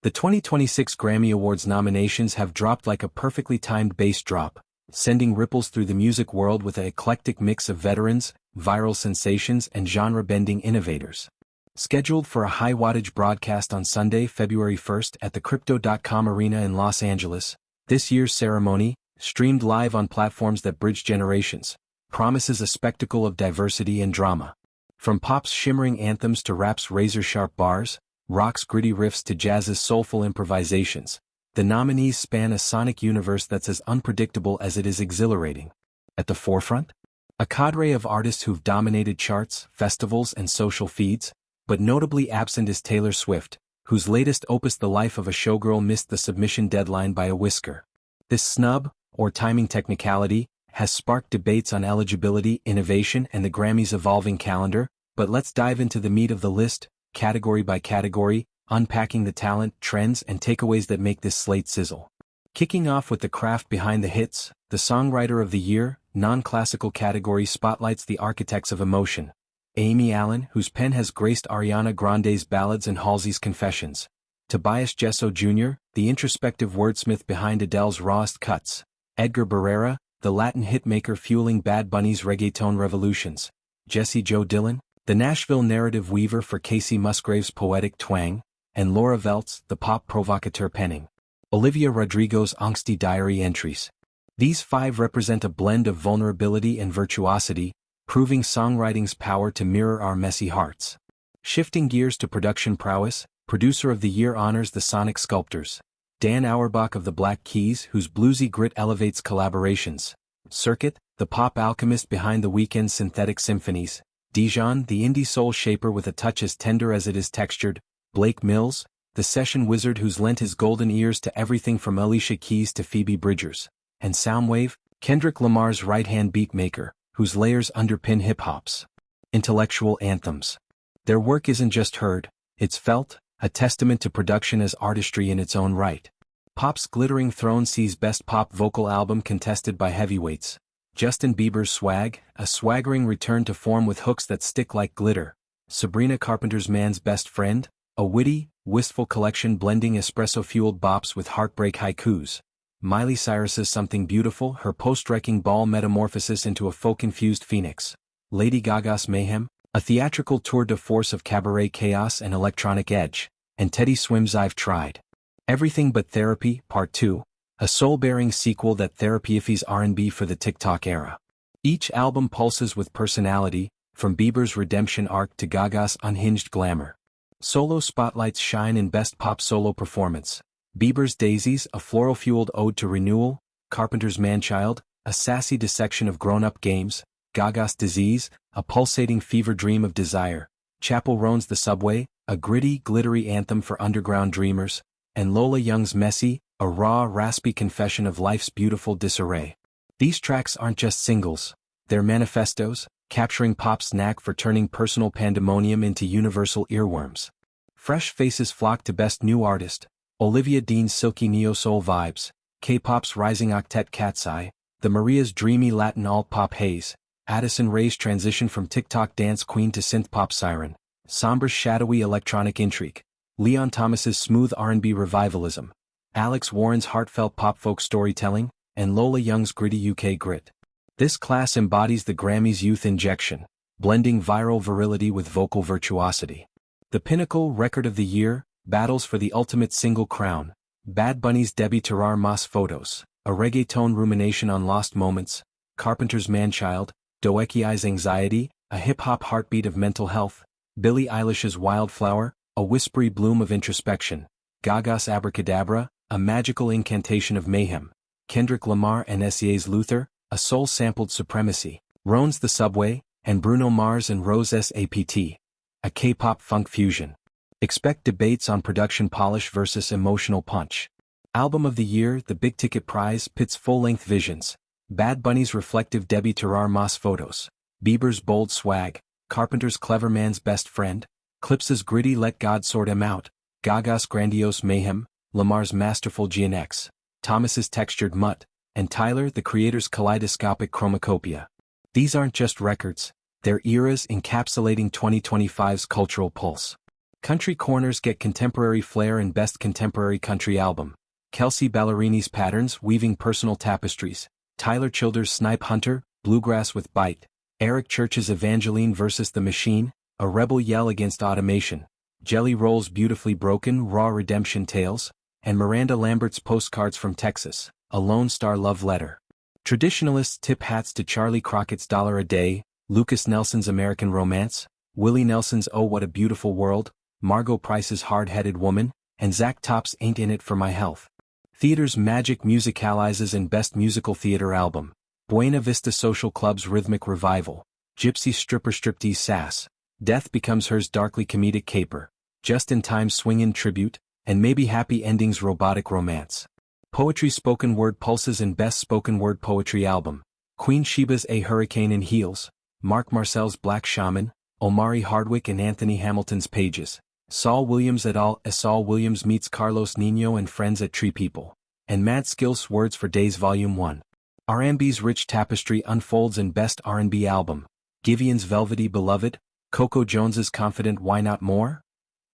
The 2026 Grammy Awards nominations have dropped like a perfectly timed bass drop, sending ripples through the music world with an eclectic mix of veterans, viral sensations and genre-bending innovators. Scheduled for a high-wattage broadcast on Sunday, February 1st at the Crypto.com Arena in Los Angeles, this year's ceremony, streamed live on platforms that bridge generations, promises a spectacle of diversity and drama. From pop's shimmering anthems to rap's razor-sharp bars, rock's gritty riffs to jazz's soulful improvisations, the nominees span a sonic universe that's as unpredictable as it is exhilarating. At the forefront? A cadre of artists who've dominated charts, festivals and social feeds, but notably absent is Taylor Swift, whose latest opus The Life of a Showgirl missed the submission deadline by a whisker. This snub, or timing technicality, has sparked debates on eligibility, innovation and the Grammys' evolving calendar, but let's dive into the meat of the list, category by category, unpacking the talent, trends and takeaways that make this slate sizzle. Kicking off with the craft behind the hits, the Songwriter of the Year, non-classical category spotlights the architects of emotion. Amy Allen, whose pen has graced Ariana Grande's ballads and Halsey's Confessions. Tobias Jesso Jr., the introspective wordsmith behind Adele's rawest cuts. Edgar Barrera, the Latin hitmaker fueling Bad Bunny's reggaeton revolutions. Jesse Joe Dillon, the Nashville narrative weaver for Casey Musgrave's poetic twang, and Laura Veltz, the pop provocateur penning Olivia Rodrigo's angsty diary entries. These five represent a blend of vulnerability and virtuosity, proving songwriting's power to mirror our messy hearts. Shifting gears to production prowess, Producer of the Year honors the Sonic Sculptors. Dan Auerbach of the Black Keys, whose bluesy grit elevates collaborations. Circuit, the pop alchemist behind The Weeknd's synthetic symphonies. Dijon, the indie soul shaper with a touch as tender as it is textured. Blake Mills, the session wizard who's lent his golden ears to everything from Alicia Keys to Phoebe Bridgers. And Soundwave, Kendrick Lamar's right-hand beatmaker, whose layers underpin hip-hop's intellectual anthems. Their work isn't just heard, it's felt, a testament to production as artistry in its own right. Pop's glittering throne sees Best Pop Vocal Album contested by heavyweights. Justin Bieber's Swag, a swaggering return to form with hooks that stick like glitter. Sabrina Carpenter's Man's Best Friend, a witty, wistful collection blending espresso-fueled bops with heartbreak haikus. Miley Cyrus's Something Beautiful, her post-wrecking ball metamorphosis into a folk-infused phoenix. Lady Gaga's Mayhem, a theatrical tour de force of cabaret chaos and electronic edge. And Teddy Swims' I've Tried Everything But Therapy, Part 2, a soul-bearing sequel that therapyifies R&B for the TikTok era. Each album pulses with personality, from Bieber's redemption arc to Gaga's unhinged glamour. Solo spotlights shine in Best Pop Solo Performance. Bieber's Daisies, a floral-fueled ode to renewal. Carpenter's Manchild, a sassy dissection of grown-up games. Gaga's Disease, a pulsating fever dream of desire. Chappell Roan's The Subway, a gritty, glittery anthem for underground dreamers. And Lola Young's Messy, a raw, raspy confession of life's beautiful disarray. These tracks aren't just singles, they're manifestos, capturing pop's knack for turning personal pandemonium into universal earworms. Fresh faces flock to Best New Artist. Olivia Dean's silky neo-soul vibes, K-pop's rising octet Cat's Eye, the Maria's dreamy Latin alt-pop haze, Addison Rae's transition from TikTok dance queen to synth-pop siren, Somber's shadowy electronic intrigue, Leon Thomas's smooth R&B revivalism, Alex Warren's heartfelt pop-folk storytelling, and Lola Young's gritty UK grit. This class embodies the Grammys' youth injection, blending viral virility with vocal virtuosity. The pinnacle record of the year battles for the ultimate single crown. Bad Bunny's Debbie Terrar Mas Photos, a reggaeton rumination on lost moments. Carpenter's Manchild, Doekiai's Anxiety, a hip-hop heartbeat of mental health. Billie Eilish's Wildflower, a whispery bloom of introspection. Gaga's Abracadabra, a magical incantation of mayhem. Kendrick Lamar and SEA's Luther, a soul-sampled supremacy. Roan's The Subway, and Bruno Mars and Rosé K-pop, a K-pop funk fusion. Expect debates on production polish versus emotional punch. Album of the Year, the big-ticket prize pits full-length visions. Bad Bunny's reflective Debbie Terrar Mas Photos. Bieber's bold swag. Carpenter's Clever Man's Best Friend. Clips's gritty Let God Sort 'Em Out. Gaga's grandiose Mayhem. Lamar's masterful GNX. Thomas's textured Mutt. And Tyler, the Creator's kaleidoscopic chromacopia. These aren't just records, they're eras encapsulating 2025's cultural pulse. Country Corners get Contemporary Flair and Best Contemporary Country Album. Kelsey Ballerini's Patterns Weaving Personal Tapestries. Tyler Childers' Snipe Hunter, Bluegrass with Bite. Eric Church's Evangeline vs. the Machine, A Rebel Yell Against Automation. Jelly Roll's Beautifully Broken Raw Redemption Tales. And Miranda Lambert's Postcards from Texas, A Lone Star Love Letter. Traditionalists tip hats to Charlie Crockett's Dollar a Day, Lucas Nelson's American Romance, Willie Nelson's Oh What a Beautiful World, Margot Price's Hard-Headed Woman, and Zach Top's Ain't In It for My Health. Theater's Magic Musicalizes and Best Musical Theater Album. Buena Vista Social Club's Rhythmic Revival. Gypsy Stripper Striptease Sass. Death Becomes Her's Darkly Comedic Caper. Just in Time Swingin' Tribute, and Maybe Happy Endings Robotic Romance. Poetry Spoken Word Pulses and Best Spoken Word Poetry Album. Queen Sheba's A Hurricane in Heels. Mark Marcel's Black Shaman, Omari Hardwick and Anthony Hamilton's Pages. Saul Williams et al. Saul Williams meets Carlos Nino and Friends at Tree People. And Mad Skill's Words for Days Volume 1. R&B's Rich Tapestry unfolds in Best R&B Album. Giveon's Velvety Beloved, Coco Jones's Confident Why Not More?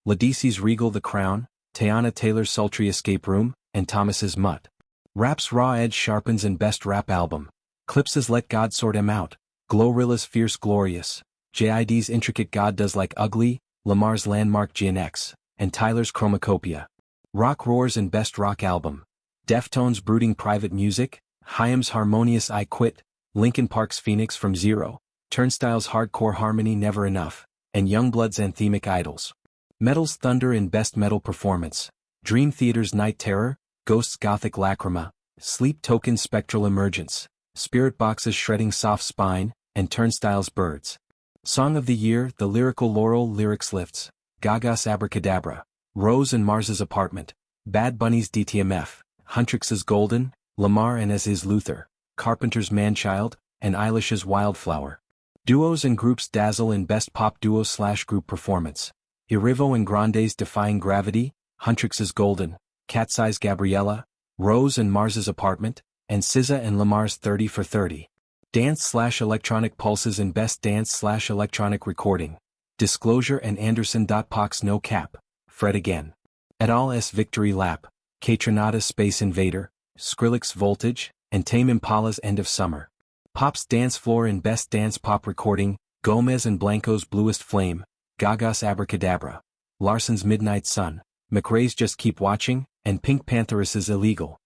Ladisi's Regal The Crown, Teyana Taylor's Sultry Escape Room, and Thomas's Mutt. Rap's Raw Edge sharpens in Best Rap Album. Clips's Let God Sort 'Em Out, Glorilla's Fierce Glorious, JID's Intricate God Does Like Ugly, Lamar's Landmark GNX, and Tyler's Chromacopia. Rock Roars in Best Rock Album. Deftones' Brooding Private Music, Haim's Harmonious I Quit, Linkin Park's Phoenix from Zero, Turnstile's Hardcore Harmony Never Enough, and Youngblood's Anthemic Idols. Metal's Thunder in Best Metal Performance. Dream Theater's Night Terror, Ghost's Gothic Lacrima, Sleep Token's Spectral Emergence, Spiritbox's Shredding Soft Spine, and Turnstile's Birds. Song of the Year, The Lyrical Laurel Lyrics Lifts, Gaga's Abracadabra, Rose and Mars's Apartment, Bad Bunny's DTMF, Huntrix's Golden, Lamar and As Is Luther, Carpenter's Manchild, and Eilish's Wildflower. Duos and Groups dazzle in Best Pop Duo/Group Performance. Erivo and Grande's Defying Gravity, Huntrix's Golden, Cat's Eye's Gabriella, Rose and Mars's Apartment, and SZA and Lamar's 30 for 30. Dance/Electronic Pulses in Best Dance/Electronic Recording. Disclosure and Anderson. Pac's No Cap, Fred Again. Et al.'s Victory Lap, Kaytranada's Space Invader, Skrillex's Voltage, and Tame Impala's End of Summer. Pop's Dance Floor in Best Dance Pop Recording, Gomez and Blanco's Bluest Flame, Gaga's Abracadabra, Larson's Midnight Sun, McRae's Just Keep Watching, and Pink Pantheress's Illegal.